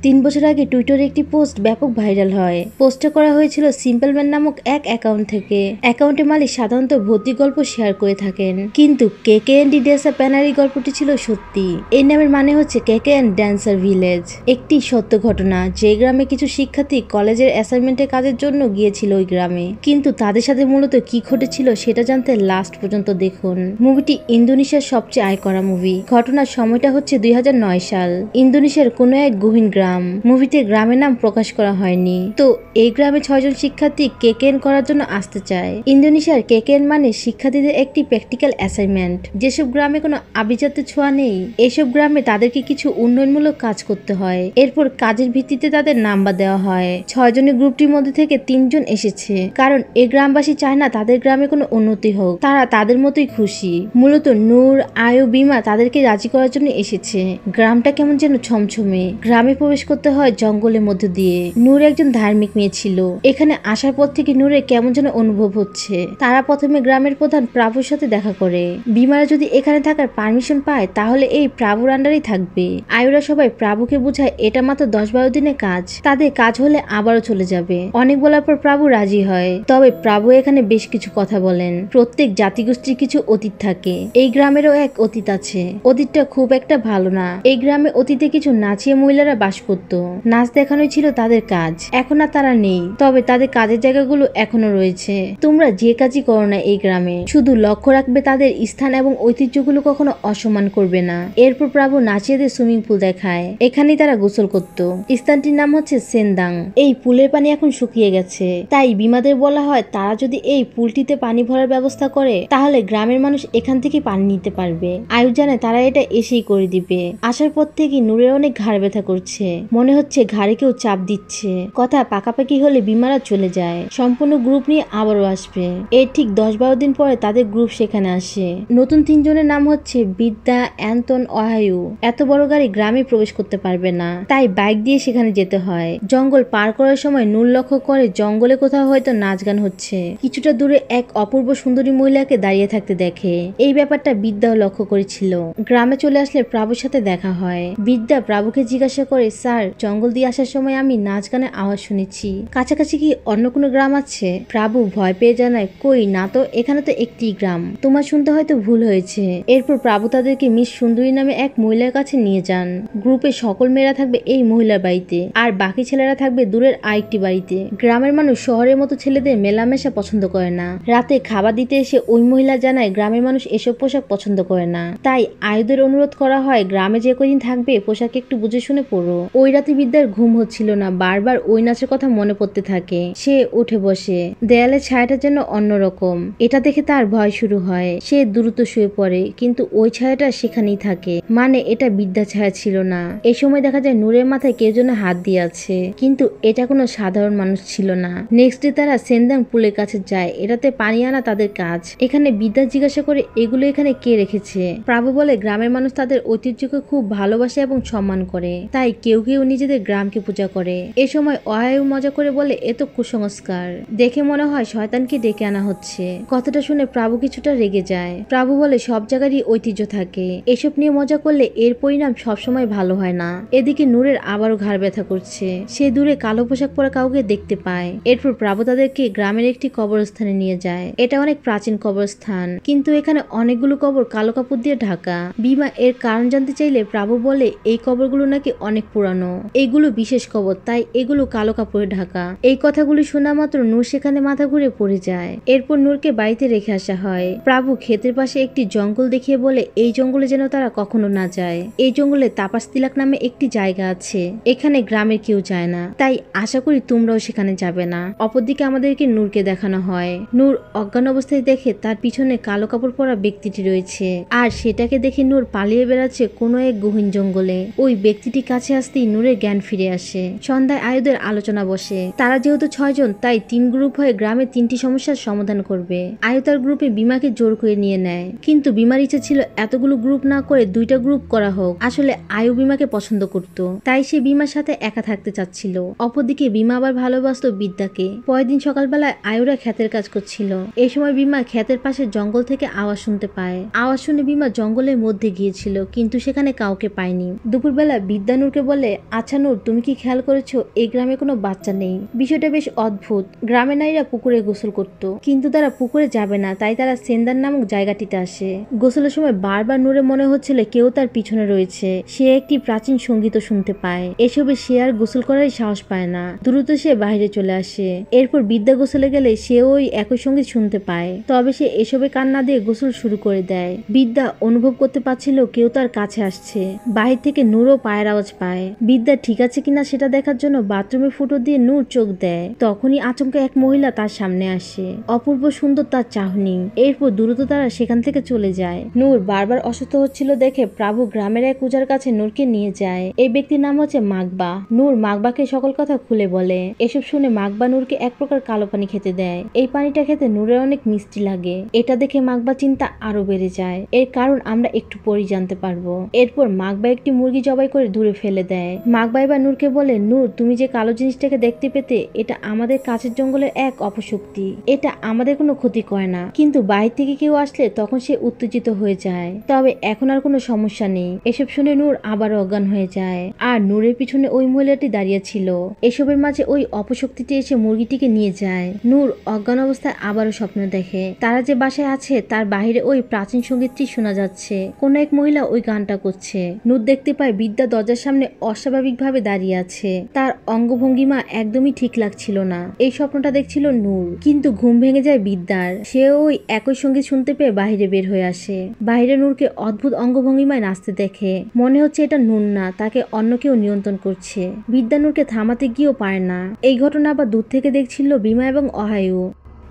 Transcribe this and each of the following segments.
3 বছর আগে টুইটারে একটি পোস্ট ব্যাপক ভাইরাল হয়। পোস্টটা করা হয়েছিল সিম্পল ম্যান নামক এক অ্যাকাউন্ট থেকে। অ্যাকাউন্টের মালিক সাধারণত ভৌতিক গল্প শেয়ার করে থাকেন, কিন্তু কেকেএনডি ডেসা প্যানারি গল্পটি ছিল সত্যি। এই নামের মানে হচ্ছে কেকেএন ড্যান্সার ভিলেজ, একটি সত্য ঘটনা যে গ্রামে কিছু শিক্ষার্থী কলেজের অ্যাসাইনমেন্টের কাজের জন্য গিয়েছিল ওই গ্রামে, কিন্তু তাদের সাথে মূলত কি ঘটেছিল সেটা জানতে লাস্ট পর্যন্ত দেখুন। মুভিটি ইন্দোনেশিয়ার সবচেয়ে আয় করা মুভি। ঘটনার সময়টা হচ্ছে 2009 সাল। ইন্দোনেশিয়ার কোনো এক গহীন গ্রাম। মুভিতে গ্রামের নাম প্রকাশ করা হয়নি। তো এই গ্রামে 6 জন শিক্ষার্থী কেকেএন করার জন্য আসতে চায়। ইন্দোনেশিয়ার কেকেএন মানে শিক্ষার্থীদের একটি প্র্যাকটিক্যাল অ্যাসাইনমেন্ট। যেসব গ্রামে কোনো আভিজাত্যের ছোঁয়া নেই, এসব গ্রামে তাদেরকে কিছু উন্নয়নমূলক কাজ করতে হয়। এরপর কাজের ভিত্তিতে তাদের নাম্বার দেওয়া হয়। 6 জনের গ্রুপটির মধ্যে থেকে 3 জন এসেছে, কারণ এই গ্রামবাসী চায় না তাদের গ্রামে কোনো উন্নতি হোক। তারা তাদের মতোই খুশি। মূলত নূর, আয়ু, বিমা তাদেরকে রাজি করার জন্য এসেছে। গ্রামটা কেমন যেন ছমছমে। গ্রামে প্রবেশ করতে হয় জঙ্গলের মধ্য দিয়ে। নূর একজন ধার্মিক মেয়ে ছিল। এখানে আসার পর থেকে নূরের কেমন যেন অনুভব হচ্ছে। তারা প্রথমে গ্রামের প্রধান প্রাভুর সাথে দেখা করে। বিমারা যদি এখানে থাকার পারমিশন পায় তাহলে এই প্রাভুর আন্ডারেই থাকবে। আয়ুরা সবাই প্রাভুকে বুঝায় এটা মাত্র 10-12 দিনের কাজ, তাদের কাজ হলে আবারও চলে যাবে। অনেক বলার পর প্রাভু রাজি হয়। তবে প্রাভু এখানে বেশ কিছু কথা বলেন। প্রত্যেক জাতিগোষ্ঠীর কিছু অতীত থাকে। এই গ্রামেরও এক অতীত আছে। অতীতটা খুব একটা ভালো না। এই গ্রামে অতীতে কিছু নাচিয়ে মহিলারা বাস করত। নাচ দেখানোই ছিল তাদের কাজ। এখন আর তারা নেই, তবে তাদের কাজের জায়গাগুলো এখনো রয়েছে। তোমরা যে কাজই করো না এই গ্রামে, শুধু লক্ষ্য রাখবে তাদের স্থান এবং ঐতিহ্যগুলো কখনো অসম্মান করবে না। এরপর প্রাভু নাচিয়েদের সুইমিং পুল দেখায়। এখানেই তারা গোসল করত। স্থানটির নাম হচ্ছে সেন্দাং। এই পুলের পানি এখন শুকিয়ে গেছে, তাই বিমাদের বলা হয় তারা যদি এই পুলটিতে পানি ভরার ব্যবস্থা করে তাহলে গ্রামের মানুষ এখান থেকে পানি নিতে পারবে। আয়ু জানে তারা এটা এসেই করে দিবে। আসার পর থেকে নূরের অনেক ঘাড় ব্যথা করছে। মনে হচ্ছে ঘাড়ে কেউ চাপ দিচ্ছে। কথা পাকাপাকি হলে বিমারা চলে যায়। সম্পূর্ণ গ্রুপ নিয়ে আবারও আসবে। এর ঠিক 10-12 দিন পরে তাদের গ্রুপ সেখানে আসে। নতুন 3 জনের নাম হচ্ছে বিদ্যা, অ্যান্তন, অহায়ু। এত বড় গাড়ি গ্রামে প্রবেশ করতে পারবে না, তাই বাইক দিয়ে সেখানে যেতে হয়। জঙ্গল পার করার সময় নূর লক্ষ্য করে জঙ্গলে কোথাও হয়তো নাচ গান হচ্ছে। কিছুটা দূরে এক অপূর্ব সুন্দরী মহিলাকে দাঁড়িয়ে থাকতে দেখে। এই ব্যাপারটা বিদ্যাও লক্ষ্য করেছিল। গ্রামে চলে আসলে প্রাভুর সাথে দেখা হয়। বিদ্যা প্রাভুকে জিজ্ঞাসা করে, স্যার, জঙ্গল দিয়ে আসার সময় আমি নাচ গানের আওয়াজ শুনেছি, কাছাকাছি কি অন্য কোনো গ্রাম আছে? প্রাভু ভয় পেয়ে জানায়, কই না তো, এখানে তো একটি গ্রাম, তোমার শুনতে হয়তো ভুল হয়েছে। এরপর প্রাভু তাদেরকে মিস সুন্দরী নামে এক মহিলার কাছে নিয়ে যান। গ্রুপে সকল মেয়েরা থাকবে এই মহিলার বাড়িতে, আর বাকি ছেলেরা থাকবে দূরের আরেকটি বাড়িতে। গ্রামের মানুষ শহরের মতো ছেলেদের মেলামেশা পছন্দ করে না। রাতে খাবার দিতে এসে ওই মহিলা জানায় গ্রামের মানুষ এসব পোশাক পছন্দ করে না। তাই আয়ুদের অনুরোধ করা হয় গ্রামে যে কদিন থাকবে পোশাক একটু বুঝে শুনে পরো। ওই রাতে বিদ্যার ঘুম হচ্ছিল না, বারবার ওই নাচের কথা মনে পড়তে থাকে। সে উঠে বসে। দেয়ালের ছায়াটা যেন অন্যরকম। এটা দেখে তার ভয় শুরু হয়। সে দ্রুত শুয়ে পড়ে, কিন্তু ওই ছায়াটা সেখানেই থাকে। মানে এটা বিদ্যা ছায়া ছিল না। এই সময় দেখা যায় নূরের মাথায় কেউ যেন হাত দিয়ে আছে, কিন্তু এটা কোনো সাধারণ মানুষ ছিল না। নেক্সট ডে তারা সেন্দাং পুলের কাছে যায়। এটাতে পানি আনা তাদের কাজ। এখানে বিদ্যা জিজ্ঞাসা করে এগুলো এখানে কে রেখেছে। প্রাভু বলে গ্রামের মানুষ তাদের ঐতিহ্যকে খুব ভালোবাসে এবং সম্মান করে, তাই কেউ কেউ নিজেদের গ্রামকে পূজা করে। এ সময় অহায়ু মজা করে বলে, এ তো কুসংস্কার, দেখে মনে হয় শয়তানকে ডেকে আনা হচ্ছে। কথাটা শুনে প্রাভু কিছুটা রেগে যায়। প্রাভু বলে সব জায়গারই ঐতিহ্য থাকে, এসব নিয়ে মজা করলে এর পরিণাম সবসময় ভালো হয় না। এদিকে নূরের আবারও ঘাড় ব্যথা করছে। সে দূরে কালো পোশাক পরা কাউকে দেখতে পায়। এরপর প্রাভু তাদেরকে গ্রামের একটি কবরস্থানে নিয়ে যায়। এটা অনেক প্রাচীন কবরস্থান, কিন্তু এখানে অনেকগুলো কবর কালো কাপড় দিয়ে ঢাকা। বিমা এর কারণ জানতে চাইলে প্রাভু বলে এই কবরগুলো নাকি অনেক পুরানো, এগুলো বিশেষ কবর, তাই এগুলো কালো কাপড়ে ঢাকা। এই কথাগুলি শোনা মাত্র নূর সেখানে মাথা ঘুরে পড়ে যায়। এরপর নূরকে বাড়িতে রেখে আসা হয়। প্রাভু ক্ষেতের পাশে একটি জঙ্গল দেখিয়ে বলে এই জঙ্গলে যেন তারা কখনো না যায়। এই জঙ্গলে তাপাস তিলাক নামে একটি জায়গা আছে, এখানে গ্রামের কেউ যায় না, তাই আশা করি তোমরাও সেখানে যাবে না। অপরদিকে আমাদেরকে নূরকে দেখানো হয়। নূর অজ্ঞান অবস্থায় দেখে তার পিছনে কালো কাপড় পরা ব্যক্তিটি রয়েছে, আর সেটাকে দেখে নূর পালিয়ে বেড়াচ্ছে কোনো এক গহীন জঙ্গলে। ওই ব্যক্তিটি কাছে আসতেই নূরের জ্ঞান ফিরে আসে। সন্ধ্যায় আয়ুদের আলোচনা বসে। তারা যেহেতু 6 জন, তাই 3 গ্রুপ হয়ে গ্রামে 3টি সমস্যার সমাধান করবে। আয়ু তার গ্রুপে বিমাকে জোর করে নিয়ে নেয়, কিন্তু বিমার ইচ্ছা ছিল এতগুলো গ্রুপ না করে 2টা গ্রুপ করা হোক। আসলে আয়ু বিমাকে পছন্দ করত, তাই সে বিমার সাথে একা থাকতে চাচ্ছিল। অপরদিকে বিমা আবার ভালোবাসত বিদ্যাকে। পরের দিন সকালবেলায় আয়ুরা ক্ষেতের কাজ করছিল। এই সময় বিমা ক্ষেতের পাশে জঙ্গল থেকে আওয়াজ শুনতে পায়। আওয়াজ শুনে বিমা জঙ্গলের মধ্যে গিয়েছিল, কিন্তু সেখানে কাউকে পায়নি। দুপুরবেলা বিদ্যানুরকে বলে আচ্ছা নূর, তুমি কি খেয়াল করেছো এই গ্রামে কোনো বাচ্চা নেই? বিষয়টা বেশ অদ্ভুত। গ্রামের নারীরা পুকুরে গোসল করত, কিন্তু তারা পুকুরে যাবে না, তাই তারা সেন্দার নামক জায়গাটিতে আসে। গোসলের সময় বারবার নূরে মনে হচ্ছিল কেউ তার পিছনে রয়েছে। সে একটি প্রাচীন সঙ্গীত শুনতে পায়। এসবে সে আর গোসল করার সাহস পায় না। দ্রুত সে বাইরে চলে আসে। এরপর বিদ্যা গোসলে গেলে সে ওই একই সঙ্গীত শুনতে পায়। তবে সে এসবে কান না দিয়ে গোসল শুরু করে দেয়। বিদ্যা অনুভব করতে পারছিল কেউ তার কাছে আসছে। বাহির থেকে নূরও পায়ের আওয়াজ পায়। বিদ্যা ঠিক আছে কিনা সেটা দেখার জন্য বাথরুমে ফুটো দিয়ে নূর চোখ দেয়। তখনই আচমকা এক মহিলা তার সামনে আসে। অপূর্ব সুন্দর তার চাহনি। এরপর দ্রুত তারা সেখান থেকে চলে যায়। নূর বারবার অসুস্থ হচ্ছিল দেখে প্রভু গ্রামের এক পূজার কাছে নূরকে নিয়ে যায়। এই ব্যক্তির নাম হচ্ছে মাকবা। নূর মাকবাকে সকল কথা খুলে বলে। এসব শুনে মাকবা নূরকে এক প্রকার কালো পানি খেতে দেয়। এই পানিটা খেতে নূরের অনেক মিষ্টি লাগে। এটা দেখে মাকবা চিন্তা আরো বেড়ে যায়। এর কারণ আমরা একটু পরেই জানতে পারবো। এরপর মাকবা একটি মুরগি জবাই করে দূরে ফেলে দেয়। মাকবা এবার নূরকে বলে, নূর তুমি যে কালো জিনিসটাকে দেখতে পেতে, এটা আমাদের কাছের জঙ্গলের এক অপশক্তি। এটা আমাদের কোনো ক্ষতি করে না, কিন্তু বাইরে থেকে কেউ আসলে তখন সে উত্তেজিত হয়ে যায়। তবে এখন আর কোনো সমস্যা নেই। এসব শুনে নূর আবার অজ্ঞান হয়ে যায়। আর নূরের পিছনে ওই মহিলাটি দাঁড়িয়ে ছিল। এসবের মাঝে ওই অপশক্তিটি এসে মুরগিটিকে নিয়ে যায়। নূর অজ্ঞান অবস্থায় আবারও স্বপ্ন দেখে তারা যে বাসায় আছে তার বাইরে ওই প্রাচীন সঙ্গীতটি শোনা যাচ্ছে। কোন এক মহিলা ওই গানটা করছে। নূর দেখতে পায় বিদ্যা দরজার সামনে অস্বাভাবিকভাবে দাঁড়িয়ে আছে। তার অঙ্গভঙ্গিমা একদমই ঠিক লাগছিল না। এই স্বপ্নটা দেখছিল নূর, কিন্তু ঘুম ভেঙে যায় বিদ্যার। সে ওই একই সঙ্গীত শুনতে পেয়ে বাইরে বের হয়ে আসে। বাইরে নূরকে অদ্ভুত অঙ্গভঙ্গিমায় নাচতে দেখে। মনে হচ্ছে এটা নূর না, তাকে অন্য কেউ নিয়ন্ত্রণ করছে। বিদ্যা নূরকে থামাতে গিয়েও পারে না। এই ঘটনা আবার দূর থেকে দেখছিল বিমা এবং অহায়ু।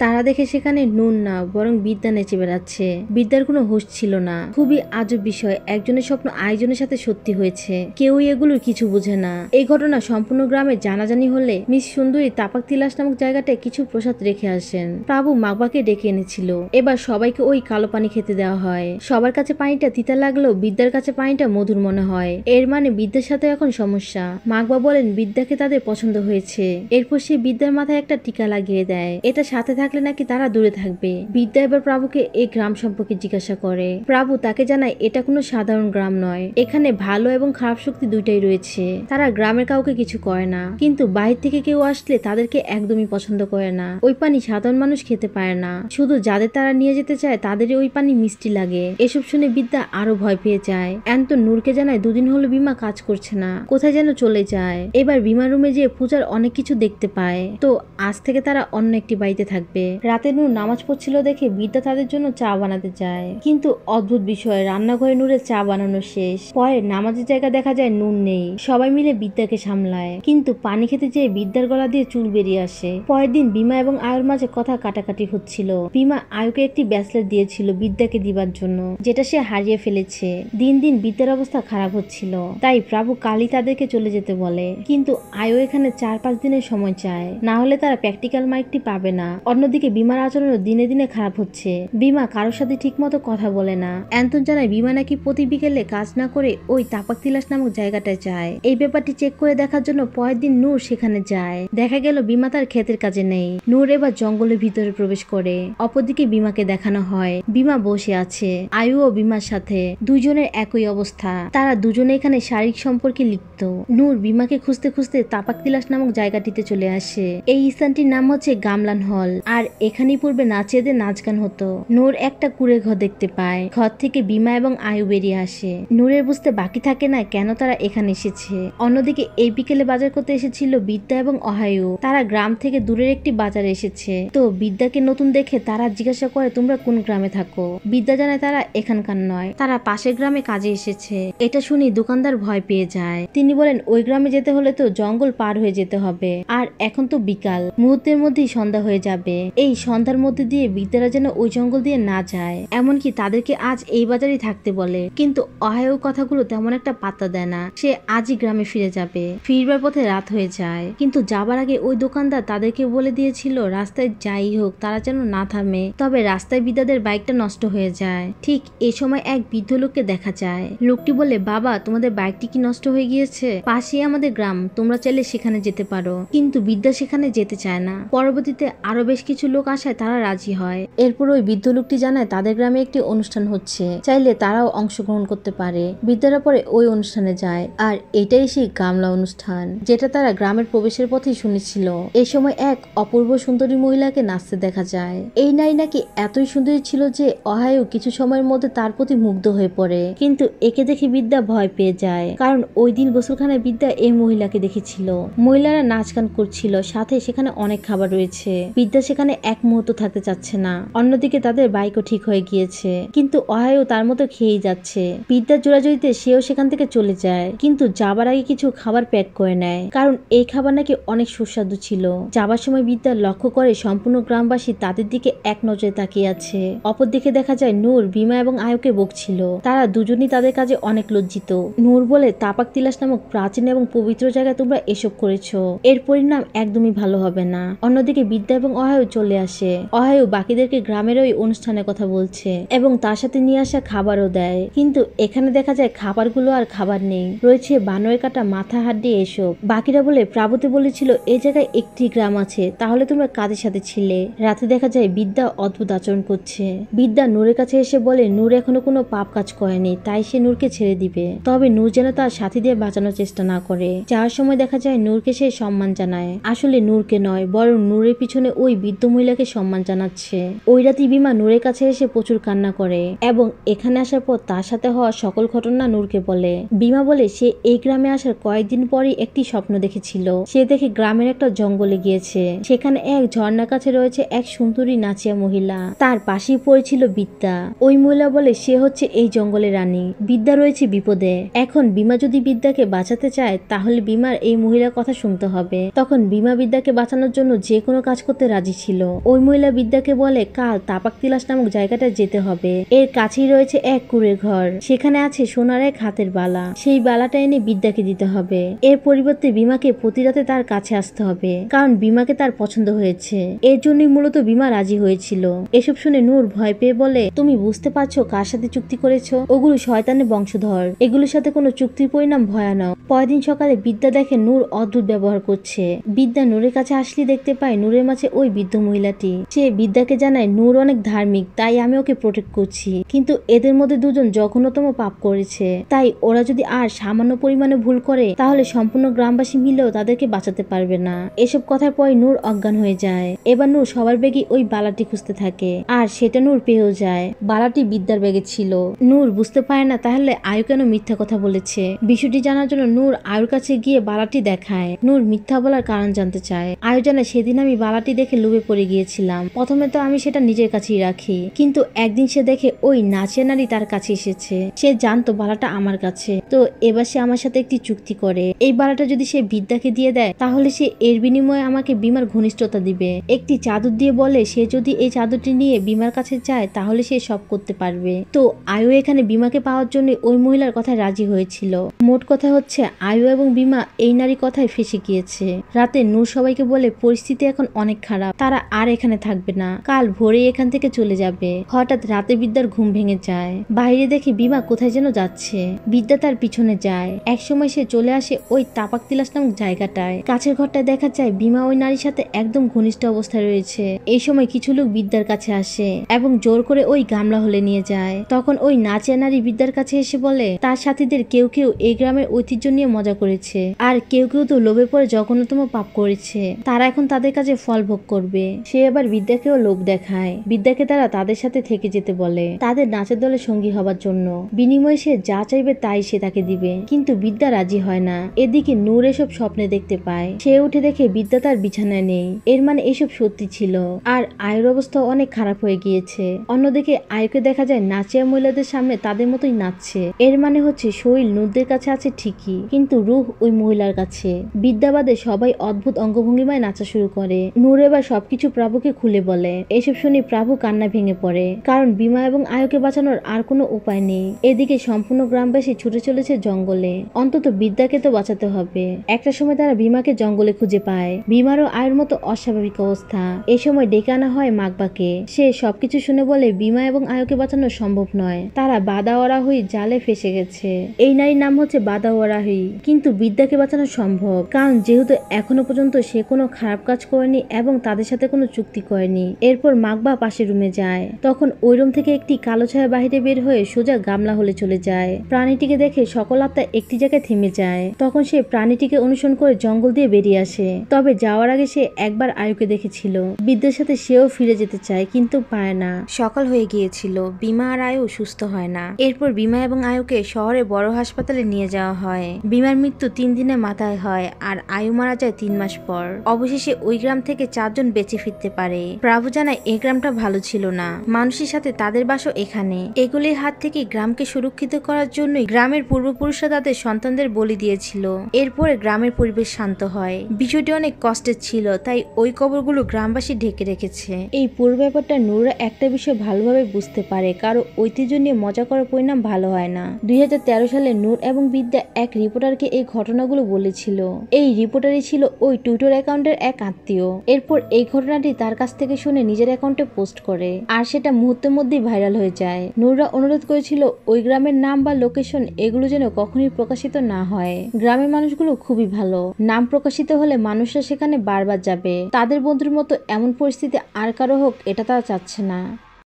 তারা দেখে সেখানে নূর না, বরং বিদ্যা নেচে বেড়াচ্ছে। বিদ্যার কোনো হুঁশ ছিল না। খুবই আজব বিষয়, একজনের স্বপ্ন আরেকজনের সাথে সত্যি হয়েছে। কেউই এগুলোর কিছু বুঝে না। এই ঘটনা সম্পূর্ণ গ্রামে জানাজানি হলে মিস সুন্দরী তাপাক তিলাস নামক জায়গাটায় কিছু প্রসাদ রেখে আসেন। প্রভু মাকবাকে ডেকে এনেছিল। এবার সবাইকে ওই কালো পানি খেতে দেওয়া হয়। সবার কাছে পানিটা তিতা লাগলেও বিদ্যার কাছে পানিটা মধুর মনে হয়। এর মানে বিদ্যার সাথে এখন সমস্যা। মাকবা বলেন বিদ্যাকে তাদের পছন্দ হয়েছে। এরপর সে বিদ্যার মাথায় একটা টিকা লাগিয়ে দেয়। এটা সাথে থাকলে নাকি তারা দূরে থাকবে। বিদ্যা এবার প্রভুকে এই গ্রাম সম্পর্কে জিজ্ঞাসা করে। প্রভু তাকে জানায় এটা কোনো সাধারণ গ্রাম নয়। এখানে ভালো এবং খারাপ শক্তি দুইটাই রয়েছে। তারা গ্রামের কাউকে কিছু করে না, কিন্তু বাইরে থেকে কেউ আসলে তাদেরকে একদমই পছন্দ করে না। ওই পানি সাধারণ মানুষ খেতে পারে না। শুধু যাদের তারা নিয়ে যেতে চায় তাদেরই ওই পানি মিষ্টি লাগে। এসব শুনে বিদ্যা আরো ভয় পেয়ে যায়। এন্ত নূরকে জানায় দুদিন হলো বিমা কাজ করছে না, কোথায় যেন চলে যায়। এবার বিমা রুমে যেয়ে পূজার অনেক কিছু দেখতে পায়। তো আজ থেকে তারা অন্য একটি বাড়িতে থাকবে। রাতে নূর নামাজ পড়ছিল দেখে বিদ্যা তাদের জন্য চা বানাতে যায়, কিন্তু অদ্ভুত বিষয়, রান্নাঘরে নূরের চা বানানো শেষ। পরে নামাজের জায়গা দেখা যায় নূর নেই। সবাই মিলে বিদ্যাকে সামলায়, কিন্তু পানি খেতে যেয়ে বিদ্যার গলা দিয়ে চুল বেরিয়ে আসে। পরের দিন বিমা এবং আয়ুর মাঝে কথা কাটাকাটি হচ্ছিল। বিমা আয়ুকে একটি ব্যাসলেট দিয়েছিল বিদ্যাকে দিবার জন্য, যেটা সে হারিয়ে ফেলেছে। দিন দিন বিদ্যার অবস্থা খারাপ হচ্ছিল, তাই প্রভু কালী তাদেরকে চলে যেতে বলে। কিন্তু আয়ু এখানে 4-5 দিনের সময় চায়, না হলে তারা প্র্যাকটিক্যাল মার্কটি পাবে না। অন্যদিকে বিমার আচরণ দিনে দিনে খারাপ হচ্ছে। বিমা কারোর সাথে ঠিক মতো কথা বলে না। অ্যান্টন জানায় বিমা নাকি প্রতি বিকেলে কাজ না করে ওই তাপাক তিলাস নামক জায়গাটায় যায়। এই ব্যাপারটি চেক করে দেখার জন্য পরের দিন নূর সেখানে যায়। দেখা গেল বিমা তার ক্ষেতের কাজে নেই। নূর এবার জঙ্গলের ভিতরে প্রবেশ করে। অপরদিকে বিমাকে দেখানো হয় বিমা বসে আছে আয়ু ও বিমার সাথে। দুজনের একই অবস্থা। তারা দুজনে এখানে শারীরিক সম্পর্কে লিপ্ত। নূর বিমাকে খুঁজতে খুঁজতে তাপাক তিলাস নামক জায়গাটিতে চলে আসে। এই স্থানটির নাম হচ্ছে গামলান হল, আর এখানেই পূর্বে নাচেদের নাচ গান হতো। নূর একটা কুড়ে ঘর দেখতে পায়। ঘর থেকে বিমা এবং আয়ু বেরিয়ে আসে। নূরের বুঝতে বাকি থাকে না কেন তারা এখানে এসেছে। অন্যদিকে এই বিকেলে বাজার করতে এসেছিল বিদ্যা এবং অহায়ু। তারা গ্রাম থেকে দূরের একটি বাজারে এসেছে। তো বিদ্যাকে নতুন দেখে তারা জিজ্ঞাসা করে তোমরা কোন গ্রামে থাকো। বিদ্যা জানায় তারা এখানকার নয়, তারা পাশের গ্রামে কাজে এসেছে। এটা শুনি দোকানদার ভয় পেয়ে যায়। তিনি বলেন ওই গ্রামে যেতে হলে তো জঙ্গল পার হয়ে যেতে হবে, আর এখন তো বিকাল, মুহূর্তের মধ্যেই সন্ধ্যা হয়ে যাবে। এই সন্ধ্যার মধ্যে দিয়ে বিদ্যারা যেন ওই জঙ্গল দিয়ে না যায়। এমনকি তাদেরকে আজ এই বাজারেই থাকতে বলে। কিন্তু অহায়ু কথাগুলো তেমন একটা পাত্তা দেয় না। সে আজই গ্রামে ফিরে যাবে। ফিরবার পথে রাত হয়ে যায়, কিন্তু যাবার আগে ওই দোকানদার তাদেরকে বলে দিয়েছিল রাস্তায় যাই হোক তারা যেন না থামে। তবে রাস্তায় বিদ্যাদের বাইকটা নষ্ট হয়ে যায়। ঠিক এ সময় এক বৃদ্ধ লোককে দেখা যায়। লোকটি বলে বাবা তোমাদের বাইকটি কি নষ্ট হয়ে গিয়েছে? পাশেই আমাদের গ্রাম, তোমরা চাইলে সেখানে যেতে পারো। কিন্তু বিদ্যা সেখানে যেতে চায় না। পরবর্তীতে আরো বেশ কিছু লোক আসায় তারা রাজি হয়। এরপর ওই বৃদ্ধ লোকটি জানায় তাদের গ্রামে একটি অনুষ্ঠান হচ্ছে, চাইলে তারাও অংশগ্রহণ করতে পারে। বৃদ্ধরা পরে ওই অনুষ্ঠানে যায়, আর এটাই সেই গামলা অনুষ্ঠান যেটা তারা গ্রামের প্রবেশের পথেই শুনেছিল। এই সময় এক অপূর্ব সুন্দরী মহিলাকে নাচতে দেখা যায়। এই নারী নাকি এতই সুন্দরী ছিল যে অহায়ু কিছু সময়ের মধ্যে তার প্রতি মুগ্ধ হয়ে পড়ে, কিন্তু একে দেখে বিদ্যা ভয় পেয়ে যায়, কারণ ওই দিন গোসলখানায় বিদ্যা এই মহিলাকে দেখেছিল। মহিলারা নাচ গান করছিল, সাথে সেখানে অনেক খাবার রয়েছে। বিদ্যা সেখানে এক মুহূর্ত থাকতে চাচ্ছে না। অন্যদিকে তাদের বাইকও ঠিক হয়ে গিয়েছে, কিন্তু অহায়ু তার মতো খেয়েই যাচ্ছে। বিদ্যার জোড়াজড়িতে সেও সেখান থেকে চলে যায়, কিন্তু যাবার আগে কিছু খাবার প্যাক করে নেয়, কারণ এই খাবার নাকি অনেক সুস্বাদু ছিল। যাবার সময় বিদ্যা লক্ষ্য করে সম্পূর্ণ গ্রামবাসী তাদের দিকে এক নজরে তাকিয়ে আছে। অপরদিকে দেখা যায় নূর বিমা এবং আয়ুকে বকছিল। তারা দুজনই তাদের কাজে অনেক লজ্জিত। নূর বলে, তাপাক তিলাস নামক প্রাচীন এবং পবিত্র জায়গায় তোমরা এসব করেছো, এর পরিণাম একদমই ভালো হবে না। অন্যদিকে বিদ্যা এবং অহায়ু চলে আসে। অহায়ু বাকিদেরকে গ্রামের ওই অনুষ্ঠানের কথা বলছে এবং তার সাথে নিয়ে আসা খাবারও দেয়, কিন্তু এখানে দেখা যায় খাবারগুলো আর খাবার নেই, রয়েছে বানরের কাটা, মাথা, হাড্ডি এসব। বাকিরা বলে, প্রাবতী বলেছিল এই জায়গায় একটি গ্রাম আছে, তাহলে তোমরা কাদের সাথে ছিলে? রাতে দেখা যায় বিদ্যা অদ্ভুত আচরণ করছে। বিদ্যা নূরের কাছে এসে বলে নূর এখনো কোনো পাপ কাজ করেনি, তাই সে নূরকে ছেড়ে দিবে, তবে নূর যেন তার সাথী দিয়ে বাঁচানোর চেষ্টা না করে। যাওয়ার সময় দেখা যায় নূরকে সে সম্মান জানায়, আসলে নূরকে নয়, বরং নূরের পিছনে ওই বৃদ্ধ মহিলাকে সম্মান জানাচ্ছে। ওই রাতে বিমা নূরের কাছে এসে প্রচুর কান্না করে এবং এখানে আসার পর তার সাথে হওয়া সকল ঘটনা নূরকে বলে। বিমা বলে সে এই গ্রামে আসার কয়েকদিন পরই একটি স্বপ্ন দেখেছিল। সে দেখে গ্রামের একটা জঙ্গলে গিয়েছে, সেখানে এক ঝর্ণার কাছে রয়েছে এক সুন্দরী নাচিয়া মহিলা, তার পাশেই পড়েছিল বিদ্যা। ওই মহিলা বলে সে হচ্ছে এই জঙ্গলের রানী। বিদ্যা রয়েছে বিপদে, এখন বিমা যদি বিদ্যাকে বাঁচাতে চায় তাহলে বিমার এই মহিলার কথা শুনতে হবে। তখন বিমা বিদ্যাকে বাঁচানোর জন্য যে কোনো কাজ করতে রাজি ছিল। ওই মহিলা বিদ্যাকে বলে কাল তাপাক তিলাস নামক জায়গাটা যেতে হবে, এর কাছেই রয়েছে এক কুঁড়ের ঘর, সেখানে আছে সোনার এক হাতের বালা, সেই বালাটা এনে বিদ্যাকে দিতে হবে। এর পরিবর্তে বিমাকে প্রতি রাতে তার কাছে আসতে হবে, কারণ বিমাকে তার পছন্দ হয়েছে। এর জন্যই মূলত বিমা রাজি হয়েছিল। এসব শুনে নূর ভয় পেয়ে বলে, তুমি বুঝতে পারছো কার সাথে চুক্তি করেছো? ওগুলো শয়তানের বংশধর, এগুলোর সাথে কোনো চুক্তির পরিণাম ভয়ানক। পরদিন সকালে বিদ্যা দেখে নূর অদ্ভুত ব্যবহার করছে। বিদ্যা নূরের কাছে আসলে দেখতে পায় নূরের মাঝে ওই বৃদ্ধ মহিলাটি। সে বিদ্যাকে জানায় নূর অনেক ধার্মিক, তাই আমি ওকে প্রোটেক্ট করছি, কিন্তু এদের মধ্যে দুজন জঘন্যতম পাপ করেছে, তাই ওরা যদি আর সামান্য পরিমাণে ভুল করে তাহলে সম্পূর্ণ গ্রামবাসী মিলেও তাদেরকে বাঁচাতে পারবে না। এসব কথার পরে নূর অজ্ঞান হয়ে যায়। এবার নূর সবার ব্যাগে ওই বালাটি খুঁজতে থাকে, আর সেটা নূর পেয়েও যায়। বালাটি বিদ্যার ব্যাগে ছিল। নূর বুঝতে পারে না তাহলে আয়ু কেন মিথ্যা কথা বলেছে। বিষয়টি জানার জন্য নূর আয়ুর কাছে গিয়ে বালাটি দেখায়। নূর মিথ্যা বলার কারণ জানতে চায়। আয়ু জানায় সেদিন আমি বালাটি দেখে লোভে পড়ে গিয়েছিলাম। প্রথমে তো আমি সেটা নিজের কাছেই রাখি, কিন্তু একদিন সে দেখে ওই নাচিয়া নারী তার কাছে এসেছে। সে জানতো বালাটা আমার কাছে, তো এবার সে আমার সাথে একটি চুক্তি করে। এই বালাটা যদি সে বিদ্যাকে দিয়ে দেয় তাহলে সে এর বিনিময়ে আমাকে বিমার ঘনিষ্ঠতা দিবে। একটি চাদর দিয়ে বলে সে যদি এই চাদরটি নিয়ে বিমার কাছে যায় তাহলে সে সব করতে পারবে। তো আয়ু এখানে বিমাকে পাওয়ার জন্য ওই মহিলার কথায় রাজি হয়েছিল। মোট কথা হচ্ছে আয়ু এবং বিমা এই নারী কথায় ফেসে গিয়েছে। রাতে নূর সবাইকে বলে পরিস্থিতি এখন অনেক খারাপ, তারা আর এখানে থাকবে না, কাল ভোরে এখান থেকে চলে যাবে। হঠাৎ রাতে বিদ্যার ঘুম ভেঙে যায়। বাইরে দেখে বিমা কোথায় যেন যাচ্ছে। বিদ্যা তার পিছনে যায়। একসময় সে চলে আসে ওই তাপাক তিলাস নামক জায়গাটায়। কাছের ঘরটায় দেখা যায় বিমা ওই নারীর সাথে একদম ঘনিষ্ঠ অবস্থায় রয়েছে। এই সময় কিছু লোক বিদ্যার কাছে আসে এবং জোর করে ওই গামলা হলে নিয়ে যায়। তখন ওই নাচিয়া নারী বিদ্যার কাছে এসে বলে তার সাথীদের কেউ কেউ এই গ্রামের ঐতিহ্য নিয়ে মজা করেছে, আর কেউ কেউ তো লোভে পড়ে জঘন্যতম পাপ করেছে, তারা এখন তাদের কাছে ফল ভোগ করবে। সে এবার বিদ্যাকেও লোভ দেখায়। বিদ্যাকে তারা তাদের সাথে থেকে যেতে বলে, তাদের নাচের দলে সঙ্গী হবার জন্য। বিনিময়ে সে যা চাইবে তাই সে তাকে দিবে, কিন্তু বিদ্যা রাজি হয় না। এদিকে নূর এসব স্বপ্নে দেখতে পায়। সে উঠে দেখে বিদ্যা তার বিছানায় নেই, এর মানে এসব সত্যি ছিল। আর আয়ুর অবস্থা অনেক খারাপ হয়ে গিয়েছে। অন্যদিকে আয়ুকে দেখা যায় নাচিয়া মহিলাদের সামনে তাদের মতোই নাচছে। এর মানে হচ্ছে শরীর নূরদের কাছে আছে ঠিকই, কিন্তু রূহ ওই মহিলার কাছে। বিদ্যাবাদে সবাই অদ্ভুত অঙ্গভঙ্গিমায় নাচা শুরু করে। নূর এবার সবকিছু প্রাভুকে খুলে বলে। এসব শুনে প্রাভু কান্না ভেঙে পড়ে, কারণ বিমা এবং আয়ুকে বাঁচানোর আর কোনো উপায় নেই। এদিকে সম্পূর্ণ গ্রামবাসী ছুটে চলেছে জঙ্গলে, অন্তত বিদ্যাকে তো বাঁচাতে হবে। একটা সময় তারা বিমাকে জঙ্গলে খুঁজে পায়। বিমারও আয়ের মতো অস্বাভাবিক অবস্থা। এই সময় ডেকে আনা হয় মাকবাকে। সে সবকিছু শুনে বলে বিমা এবং আয়ুকে বাঁচানো সম্ভব নয়, তারা বাদাওয়ারাহি জালে ফেসে গেছে। এই নারীর নাম হচ্ছে বাদাওয়ারাহি, কিন্তু বিদ্যাকে বাঁচানো সম্ভব, কারণ যেহেতু এখনো পর্যন্ত সে কোনো খারাপ কাজ করেনি এবং তাদের সাথে সাথে কোনো চুক্তি করেনি। এরপর মাকবা পাশের রুমে যায়। তখন ওই রুম থেকে একটি কালো ছায়া বাহিরে বের হয়ে সোজা গামলা হলে চলে যায়। প্রাণীটিকে দেখে সকল আত্মা একটি জায়গায় থেমে যায়। তখন সে প্রাণীটিকে অনুসরণ করে জঙ্গল দিয়ে বেরিয়ে আসে। তবে যাওয়ার আগে সে একবার আয়ুকে দেখেছিল। বিদ্যার সাথে সেও ফিরে যেতে চায় কিন্তু পায় না। সকাল হয়ে গিয়েছিল। বিমা আর আয়ু সুস্থ হয় না। এরপর বিমা এবং আয়ুকে শহরে বড় হাসপাতালে নিয়ে যাওয়া হয়। বিমার মৃত্যু 3 দিনে মাথায় হয় আর আয়ু মারা যায় 3 মাস পর। অবশেষে ওই গ্রাম থেকে 4 জন বেঁচে ফিরতে পারে। প্রাভু জানায় এই গ্রামটা ভালো ছিল না, মানুষের সাথে তাদের বাসও এখানে। এগুলির হাত থেকে গ্রামকে সুরক্ষিত করার জন্যই গ্রামের পূর্বপুরুষরা তাদের সন্তানদের বলি দিয়েছিল। এরপরে গ্রামের পরিবেশ শান্ত হয়। বিষয়টি অনেক কষ্টের ছিল, তাই ওই কবরগুলো গ্রামবাসী ঢেকে রেখেছে। এই পুরো ব্যাপারটা নূরা একটা বিষয় ভালোভাবে বুঝতে পারে, কারো ঐতিহ্য নিয়ে মজা করার পরিণাম ভালো হয় না। 2013 সালে নূর এবং বিদ্যা এক রিপোর্টারকে এই ঘটনাগুলো বলেছিল। এই রিপোর্টারই ছিল ওই টুইটার অ্যাকাউন্টের এক আত্মীয়। এরপর এই ঘটনাটি তার কাছ থেকে শুনে নিজের অ্যাকাউন্টে পোস্ট করে, আর সেটা মুহূর্তের মধ্যেই ভাইরাল হয়ে যায়। নূরা অনুরোধ করেছিল ওই গ্রামের নাম বা লোকেশন এগুলো যেন কখনোই প্রকাশিত না হয়। গ্রামের মানুষগুলো খুবই ভালো, নাম প্রকাশিত হলে মানুষরা সেখানে বারবার যাবে। তাদের বন্ধুর মতো এমন পরিস্থিতি আর কারো হোক এটা তারা চাচ্ছে না।